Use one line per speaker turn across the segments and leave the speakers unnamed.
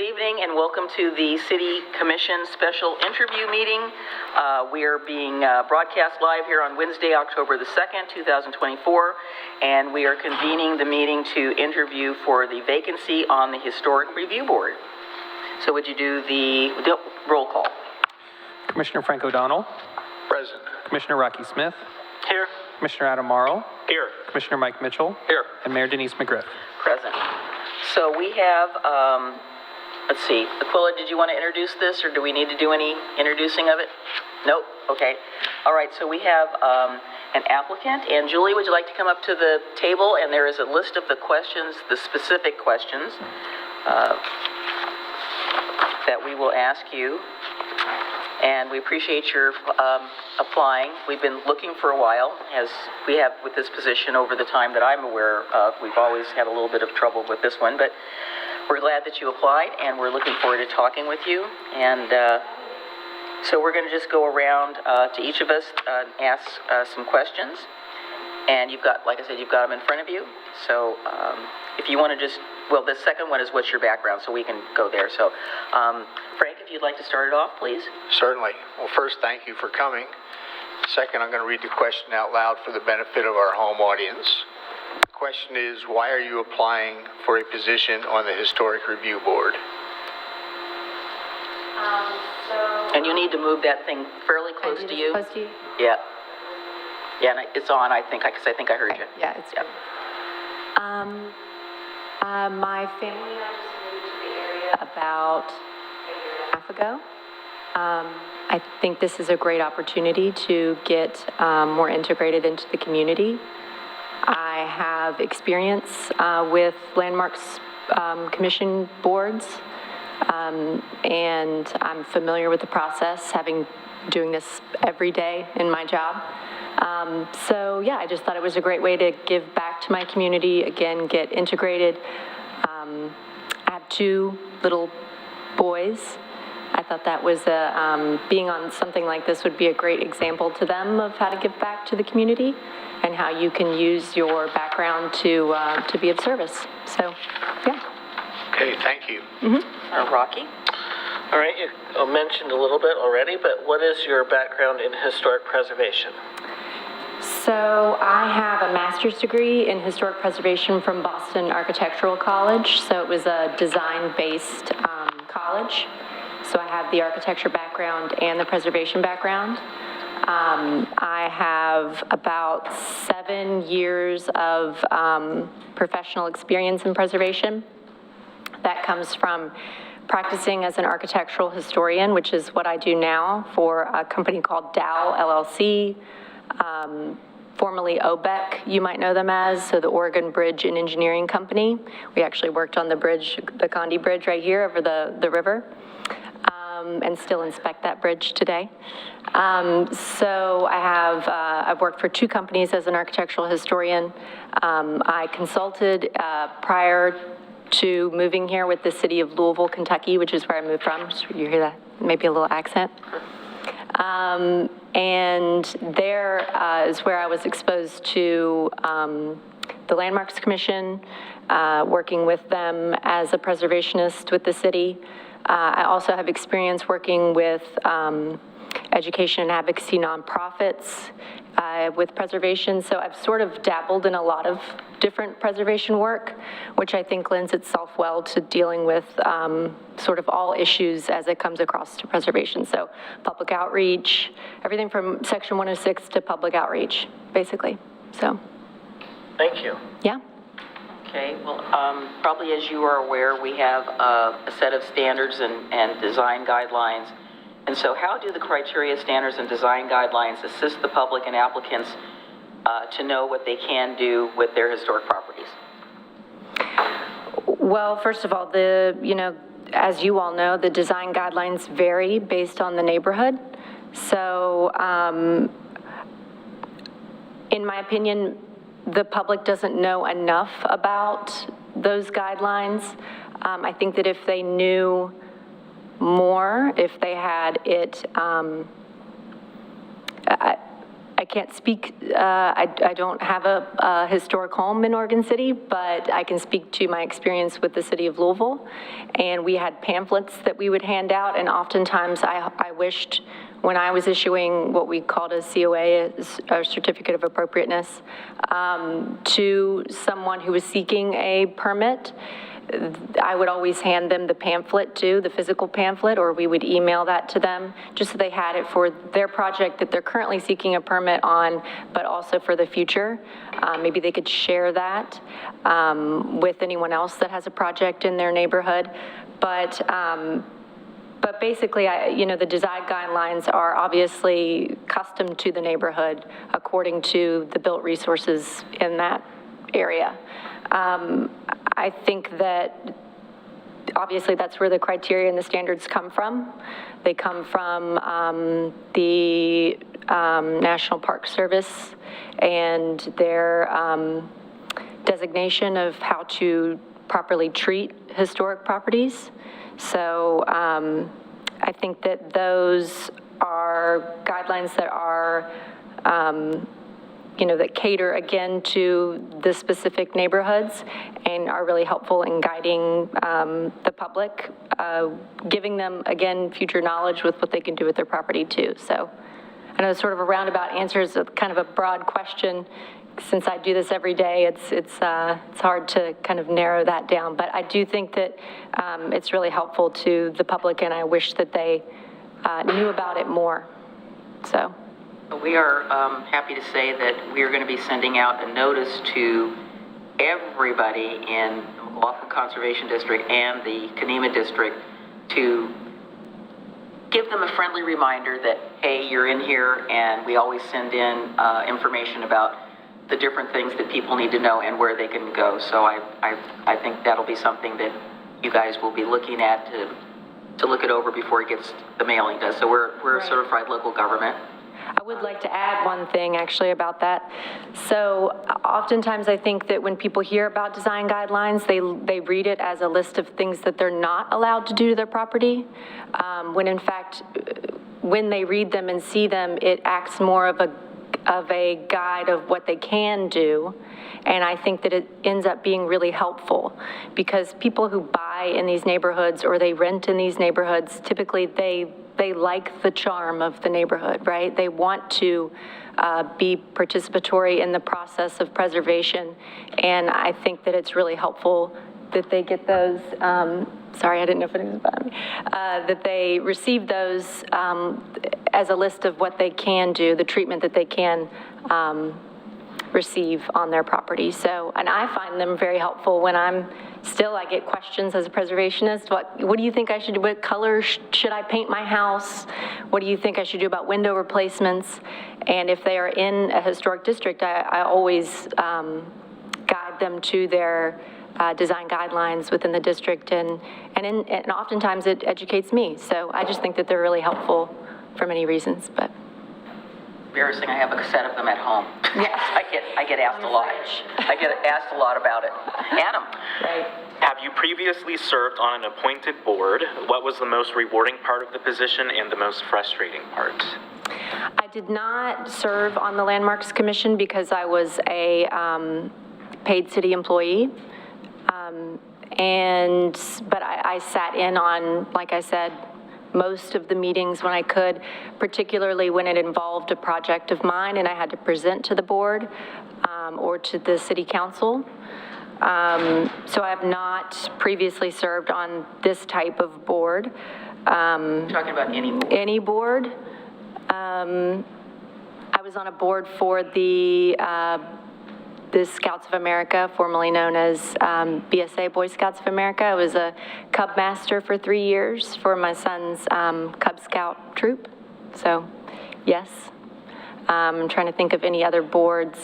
Good evening and welcome to the City Commission special interview meeting. We are being broadcast live here on Wednesday, October the 2nd, 2024, and we are convening the meeting to interview for the vacancy on the Historic Review Board. So would you do the roll call?
Commissioner Frank O'Donnell.
Present. Commissioner
Rocky Smith.
Here.
Commissioner Adam Morrow.
Here.
Commissioner Mike Mitchell.
Here.
And Mayor Denise McGriff.
Present. So we have, let's see, Aquila, did you want to introduce this, or do we need to do any introducing of it? Nope. Okay. All right, so we have an applicant, and Julie, would you like to come up to the table? And there is a list of the questions, the specific questions that we will ask you. And we appreciate your applying. We've been looking for a while, as we have with this position over the time that I'm aware of. We've always had a little bit of trouble with this one, but we're glad that you applied, and we're looking forward to talking with you. And so we're going to just go around to each of us and ask some questions. And you've got, like I said, you've got them in front of you. So if you want to just, well, the second one is what's your background, so we can go there. So Frank, if you'd like to start it off, please.
Certainly. Well, first, thank you for coming. Second, I'm going to read the question out loud for the benefit of our home audience. The question is, why are you applying for a position on the Historic Review Board?
And you need to move that thing fairly close to you.
Close to you?
Yeah. Yeah, and it's on, I think, because I think I heard you.
Yeah, it's good. My family and I just moved to the area about a year and a half ago. I think this is a great opportunity to get more integrated into the community. I have experience with Landmarks Commission boards, and I'm familiar with the process, doing this every day in my job. So yeah, I just thought it was a great way to give back to my community, again, get integrated. I have two little boys. I thought that was being on something like this would be a great example to them of how to give back to the community and how you can use your background to be of service. So, yeah.
Okay, thank you.
Rocky?
All right, you mentioned a little bit already, but what is your background in historic preservation?
So I have a master's degree in historic preservation from Boston Architectural College. So it was a design-based college. So I have the architecture background and the preservation background. I have about 7 years of professional experience in preservation. That comes from practicing as an architectural historian, which is what I do now for a company called Dow LLC, formerly OBEC, you might know them as, so the Oregon Bridge and Engineering Company. We actually worked on the bridge, the Condi Bridge right here over the river, and still inspect that bridge today. So I've worked for 2 companies as an architectural historian. I consulted prior to moving here with the city of Louisville, Kentucky, which is where I moved from. You hear that? Maybe a little accent. And there is where I was exposed to the Landmarks Commission, working with them as a preservationist with the city. I also have experience working with education and advocacy nonprofits with preservation. So I've sort of dabbled in a lot of different preservation work, which I think lends itself well to dealing with sort of all issues as it comes across to preservation. So public outreach, everything from Section 106 to public outreach, basically. So.
Thank you.
Yeah.
Okay, well, probably as you are aware, we have a set of standards and design guidelines. And so how do the criteria, standards, and design guidelines assist the public and applicants to know what they can do with their historic properties?
Well, first of all, as you all know, the design guidelines vary based on the neighborhood. So, in my opinion, the public doesn't know enough about those guidelines. I think that if they knew more, if they had it, I I can't speak, I don't have a historic home in Oregon City, but I can speak to my experience with the city of Louisville. And we had pamphlets that we would hand out, and oftentimes I wished when I was issuing what we called a COA, a Certificate of Appropriateness, to someone who was seeking a permit, I would always hand them the pamphlet too, the physical pamphlet, or we would email that to them just so they had it for their project that they're currently seeking a permit on, but also for the future. Maybe they could share that with anyone else that has a project in their neighborhood. But basically, the design guidelines are obviously custom to the neighborhood according to the built resources in that area. I think that obviously that's where the criteria and the standards come from. They come from the National Park Service and their designation of how to properly treat historic properties. So I think that those are guidelines that are that cater again to the specific neighborhoods and are really helpful in guiding the public, giving them, again, future knowledge with what they can do with their property too. So I know it's sort of a roundabout answer, is kind of a broad question. Since I do this every day, it's hard to kind of narrow that down. But I do think that it's really helpful to the public, and I wish that they knew about it more. So.
We are happy to say that we are going to be sending out a notice to everybody in the McLaughlin Conservation District and the Kanema District to give them a friendly reminder that, hey, you're in here, and we always send in information about the different things that people need to know and where they can go. So I think that'll be something that you guys will be looking at to look it over before it gets the mailing does. So we're right. A certified local government.
I would like to add one thing actually about that. So oftentimes I think that when people hear about design guidelines, they read it as a list of things that they're not allowed to do to their property, when in fact, when they read them and see them, it acts more of a guide of what they can do. And I think that it ends up being really helpful because people who buy in these neighborhoods or they rent in these neighborhoods, typically they like the charm of the neighborhood, right? They want to be participatory in the process of preservation. And I think that it's really helpful that they get those, sorry, I didn't know if it was about me, that they receive those as a list of what they can do, the treatment that they can receive on their property. So, and I find them very helpful when I get questions as a preservationist. What do you think I should do? What color should I paint my house? What do you think I should do about window replacements? And if they are in a historic district, I always guide them to their design guidelines within the district, and oftentimes it educates me. So I just think that they're really helpful for many reasons. But
embarrassing, I have a set of them at home.
Yes.
I get asked a lot. I get asked a lot about it. Adam.
Right.
Have you previously served on an appointed board? What was the most rewarding part of the position and the most frustrating part?
I did not serve on the Landmarks Commission because I was a paid city employee. But I sat in on, like I said, most of the meetings when I could, particularly when it involved a project of mine and I had to present to the board or to the city council. So I have not previously served on this type of board.
Talking about any board?
Any board. I was on a board for the Scouts of America, formerly known as BSA, Boy Scouts of America. I was a Cub Master for 3 years for my son's Cub Scout troop. So, yes. I'm trying to think of any other boards.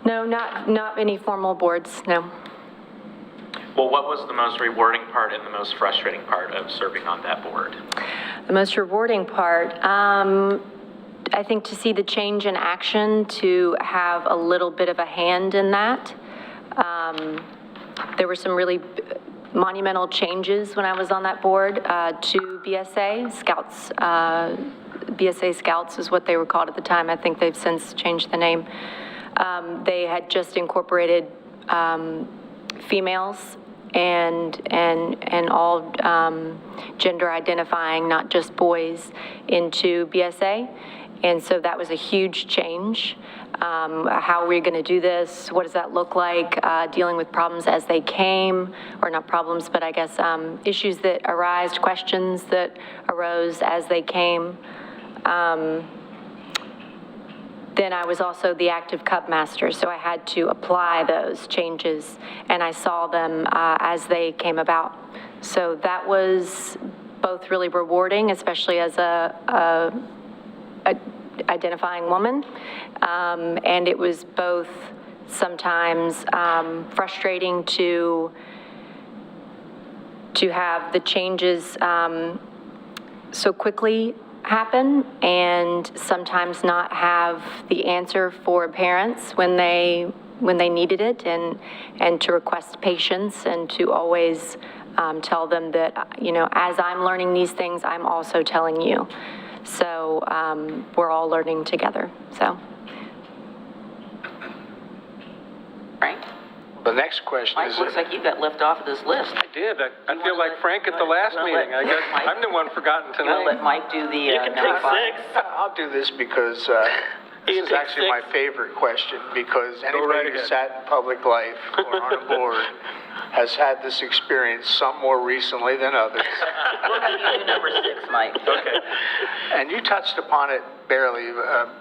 No, not any formal boards, no.
Well, what was the most rewarding part and the most frustrating part of serving on that board?
The most rewarding part, I think to see the change in action, to have a little bit of a hand in that. There were some really monumental changes when I was on that board to BSA, Scouts, BSA Scouts is what they were called at the time. I think they've since changed the name. They had just incorporated females and all gender identifying, not just boys, into BSA. And so that was a huge change. How are we going to do this? What does that look like? Dealing with problems as they came, or not problems, but I guess issues that arise, questions that arose as they came. Then I was also the active Cub Master, so I had to apply those changes, and I saw them as they came about. So that was both really rewarding, especially as a identifying woman, and it was both sometimes frustrating to have the changes so quickly happen, and sometimes not have the answer for parents when they needed it, and to request patience, and to always tell them that, you know, as I'm learning these things, I'm also telling you. So we're all learning together, so.
Frank?
The next question
Mike,
is...
looks like you got left off of this list.
I did. I
You
feel
wanna
like
let-
Frank
you
at the
wanna-
last
you wanna
meeting.
let Mike-
I'm the one forgotten
I'm gonna let
tonight.
Mike do the
You can
number
take
5.
6.
I'll do this because this
You
is
take
actually my
6.
favorite question, because
right
anybody who
ahead.
sat in public life or on a board has had this experience, some more recently than others.
We'll have you do number 6, Mike.
Okay.
And you touched upon it barely,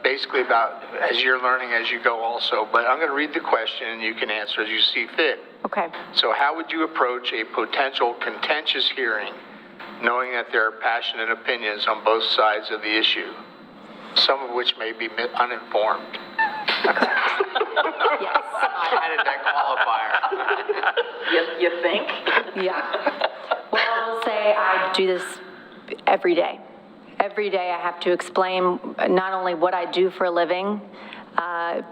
basically about as you're learning as you go also, but I'm going to read the question and you can answer as you see fit.
Okay.
So how would you approach a potential contentious hearing, knowing that there are passionate opinions on both sides of the issue, some of which may be uninformed?
Yes.
I added that qualifier.
You think?
Yeah. Well, I will say I do this every day. Every day I have to explain not only what I do for a living.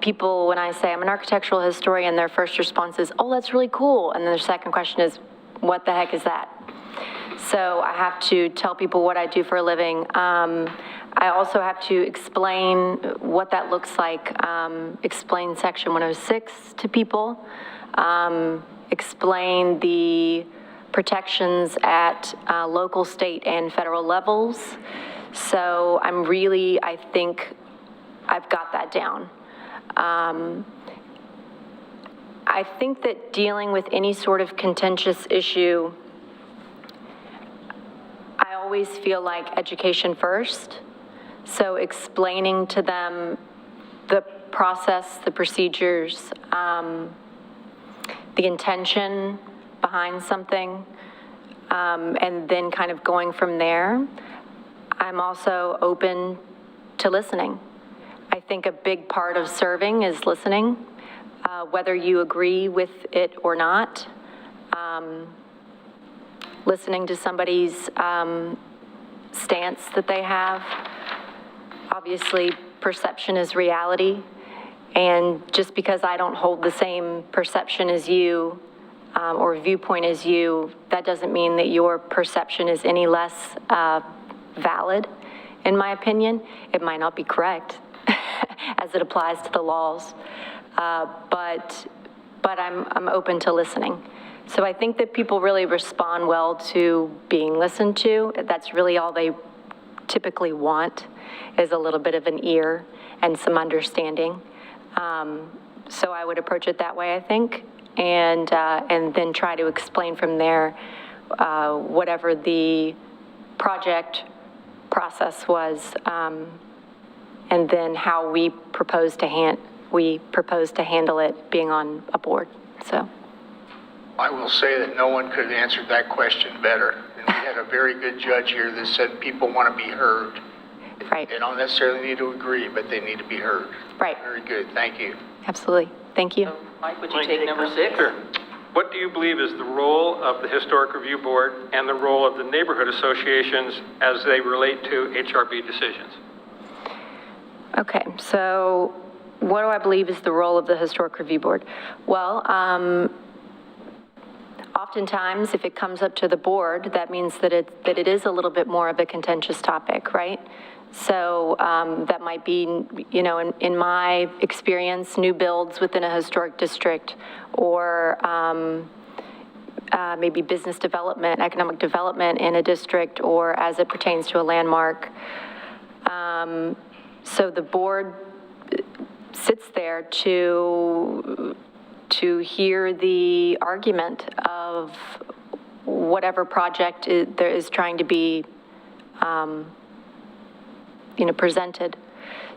People, when I say I'm an architectural historian, their first response is, oh, that's really cool. And then their second question is, what the heck is that? So I have to tell people what I do for a living. I also have to explain what that looks like, explain Section 106 to people, explain the protections at local, state, and federal levels. So I think I've got that down. I think that dealing with any sort of contentious issue, I always feel like education first. So explaining to them the process, the procedures, the intention behind something, and then kind of going from there. I'm also open to listening. I think a big part of serving is listening, whether you agree with it or not. Listening to somebody's stance that they have. Obviously, perception is reality, and just because I don't hold the same perception as you or viewpoint as you, that doesn't mean that your perception is any less valid, in my opinion. It might not be correct as it applies to the laws, but I'm open to listening. So I think that people really respond well to being listened to. That's really all they typically want, is a little bit of an ear and some understanding. So I would approach it that way, I think, and then try to explain from there whatever the project process was, and then how we propose to handle it being on a board. So.
I will say that no one could have answered that question better. And we had a very good judge here that said people want to be heard.
Right.
They don't necessarily need to agree, but they need to be heard.
Right.
Very good. Thank you.
Absolutely. Thank you.
Mike, would you
Mike,
take
take
number
that.
6?
Sure. What do you believe is the role of the Historic Review Board and the role of the neighborhood associations as they relate to HRB decisions?
Okay, so what do I believe is the role of the Historic Review Board? Well, oftentimes, if it comes up to the board, that means that it is a little bit more of a contentious topic, right? So that might be, you know, in my experience, new builds within a historic district, or maybe business development, economic development in a district, or as it pertains to a landmark. So the board sits there to hear the argument of whatever project there is trying to be, you know, presented.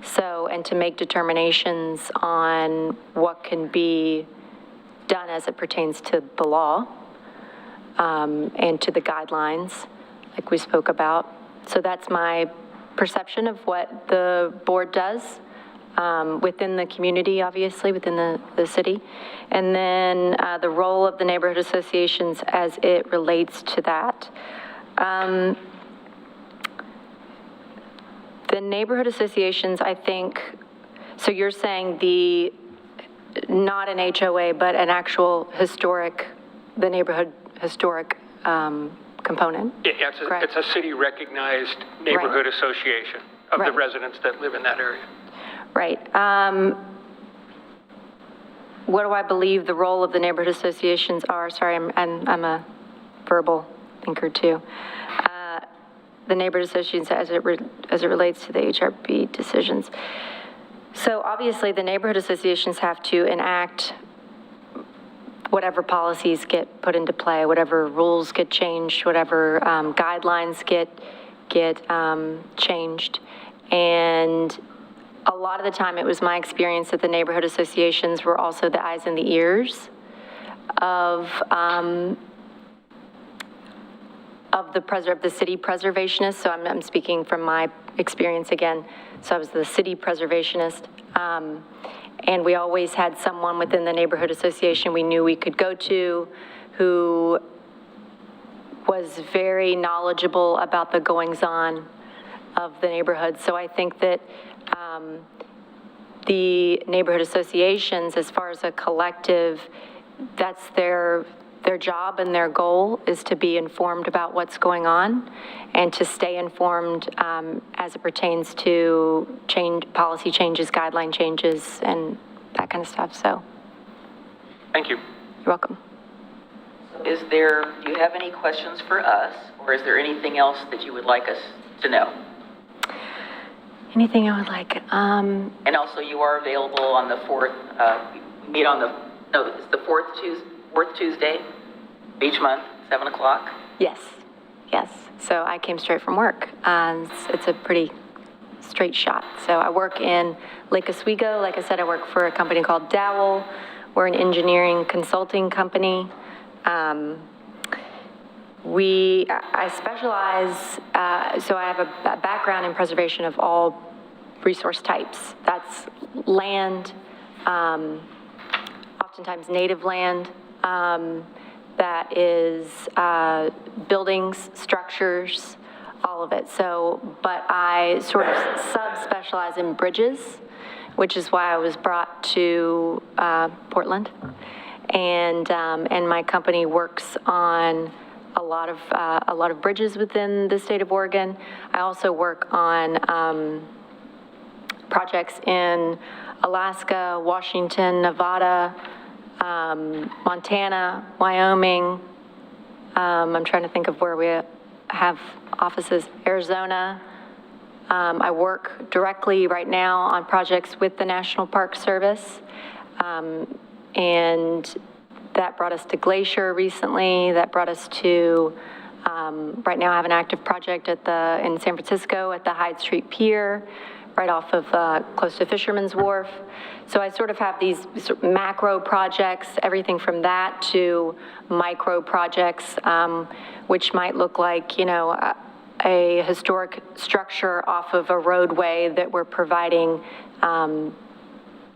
So, and to make determinations on what can be done as it pertains to the law, and to the guidelines, like we spoke about. So that's my perception of what the board does within the community, obviously, within the city. And then the role of the neighborhood associations as it relates to that. The neighborhood associations, I think, so you're saying not an HOA, but an actual historic, the neighborhood historic component?
Yeah, it's a city-recognized neighborhood association of the
Right.
residents that live in that area.
Right. What do I believe the role of the neighborhood associations are? Sorry, I'm a verbal thinker too. The neighborhood associations as it relates to the HRB decisions. So obviously, the neighborhood associations have to enact whatever policies get put into play, whatever rules get changed, whatever guidelines get changed. And a lot of the time, it was my experience that the neighborhood associations were also the eyes and the ears of the city preservationist. So I'm speaking from my experience again. So I was the city preservationist. And we always had someone within the neighborhood association we knew we could go to who was very knowledgeable about the goings-on of the neighborhood. So I think that the neighborhood associations, as far as a collective, that's their job and their goal is to be informed about what's going on and to stay informed as it pertains to policy changes, guideline changes, and that kind of stuff. So,
Thank you.
you're welcome.
Do you have any questions for us, or is there anything else that you would like us to know?
Anything I would like?
And also, you are available on the 4th, we meet on it's the fourth Tuesday of each month, 7 o'clock.
Yes. So I came straight from work. It's a pretty straight shot. So I work in Lake Oswego. Like I said, I work for a company called Dowell. We're an engineering consulting company. I specialize, so I have a background in preservation of all resource types. That's land, oftentimes native land, that is buildings, structures, all of it. So, but I sort of subspecialize in bridges, which is why I was brought to Portland. And my company works on a lot of bridges within the state of Oregon. I also work on projects in Alaska, Washington, Nevada, Montana, Wyoming. I'm trying to think of where we have offices. Arizona. I work directly right now on projects with the National Park Service. And that brought us to Glacier recently. That brought us to, right now I have an active project in San Francisco at the Hyde Street Pier, right off of close to Fisherman's Wharf. So I sort of have these macro projects, everything from that to micro projects, which might look like, you know, a historic structure off of a roadway that we're providing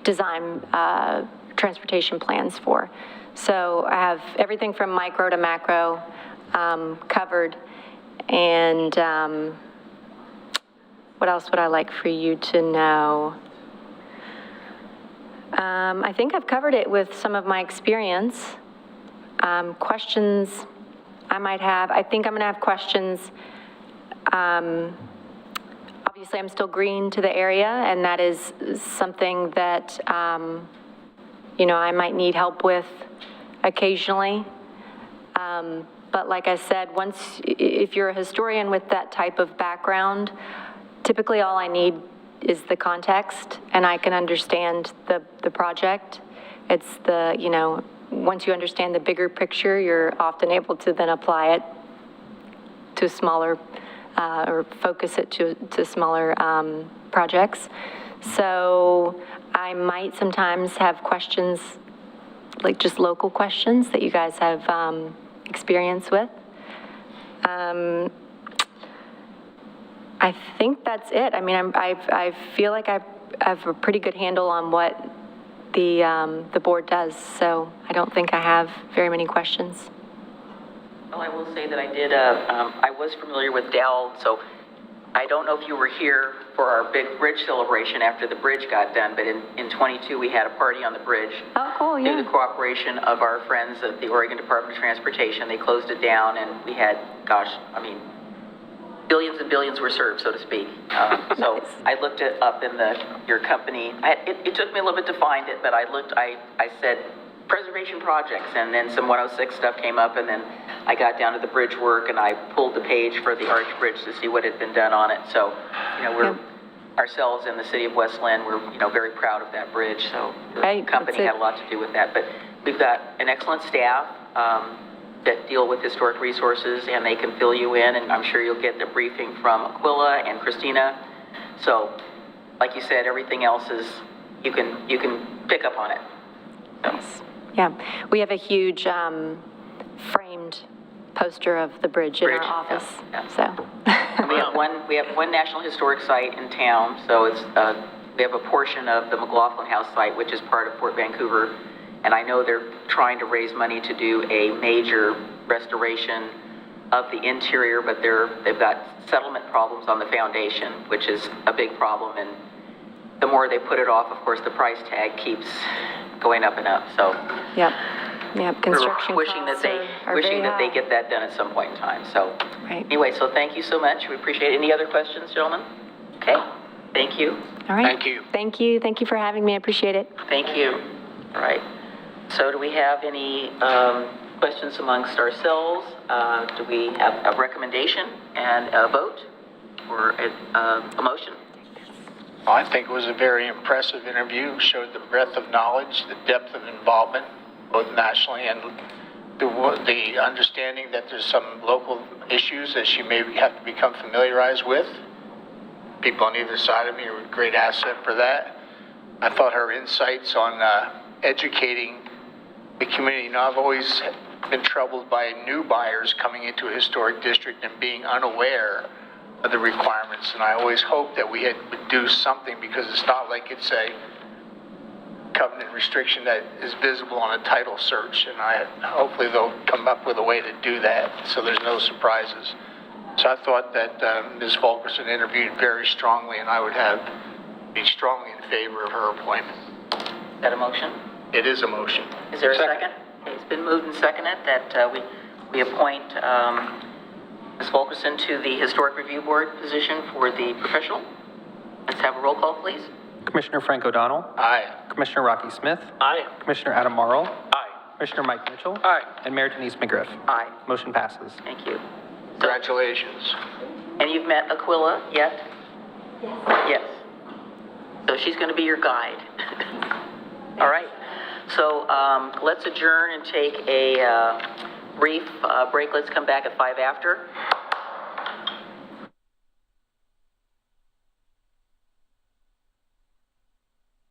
design transportation plans for. So I have everything from micro to macro covered. And what else would I like for you to know? I think I've covered it with some of my experience. Questions I might have, I think I'm going to have questions. Obviously, I'm still green to the area, and that is something that, you know, I might need help with occasionally. But like I said, if you're a historian with that type of background, typically all I need is the context, and I can understand the project. It's the, you know, once you understand the bigger picture, you're often able to then apply it to smaller, or focus it to smaller projects. So I might sometimes have questions, like just local questions that you guys have experience with. I think that's it. I mean, I feel like I have a pretty good handle on what the board does, so I don't think I have very many questions.
Well, I will say that I did, I was familiar with Dell, so I don't know if you were here for our big bridge celebration after the bridge got done, but in 22, we had a party on the bridge.
Oh, cool, yeah.
Through the cooperation of our friends at the Oregon Department of Transportation. They closed it down, and we had, gosh, I mean, billions and billions were served, so to speak. So
Nice.
I looked it up in your company. It took me a little bit to find it, but I said preservation projects, and then some 106 stuff came up, and then I got down to the bridge work, and I pulled the page for the Arch Bridge to see what had been done on it. So, you know, we're ourselves in the city of Westland, we're, you know, very proud of that bridge. So the
Right,
company
that's it.
had a lot to do with that. But we've got an excellent staff that deal with historic resources, and they can fill you in, and I'm sure you'll get the briefing from Aquila and Christina. So, like you said, everything else is, you can pick up on it. So.
Yeah, we have a huge framed poster of the bridge in our
Bridge,
office,
yeah.
so.
We have one National Historic Site in town, so it's, we have a portion of the McLaughlin House site, which is part of Fort Vancouver, and I know they're trying to raise money to do a major restoration of the interior, but they've got settlement problems on the foundation, which is a big problem, and the more they put it off, of course, the price tag keeps going up and up, so.
Yep, construction
We're
costs are
wishing
very
that they
high.
get that done at some point in time, so.
Right.
Anyway, so thank you so much, we appreciate it. Any other questions, gentlemen? Okay, thank you.
All right.
Thank you.
Thank you for having me, I appreciate it.
Thank you. All right. So do we have any questions amongst ourselves? Do we have a recommendation and a vote or a motion?
I think it was a very impressive interview, showed the breadth of knowledge, the depth of involvement, both nationally and the understanding that there's some local issues that she may have to become familiarized with. People on either side of me are a great asset for that. I thought her insights on educating the community. You know, I've always been troubled by new buyers coming into a historic district and being unaware of the requirements, and I always hope that we would do something, because it's not like it's a covenant restriction that is visible on a title search, and hopefully they'll come up with a way to do that so there's no surprises. So I thought that Ms. Fulkerson interviewed very strongly, and I would be strongly in favor of her appointment.
Is that a motion?
It is a motion.
Is there a second? Okay, it's been moved and seconded that we appoint Ms. Fulkerson to the Historic Review Board position for the professional. Let's have a roll call, please.
Commissioner Frank O'Donnell.
Aye.
Commissioner Rocky Smith.
Aye.
Commissioner Adam Marl.
Aye.
Commissioner Mike Mitchell.
Aye.
And Mayor Denise McGriff.
Aye.
Motion passes.
Thank you.
Congratulations.
And you've met Aquila yet? Yes. So she's going to be your guide. All right. So let's adjourn and take a brief break. Let's come back at 5 after.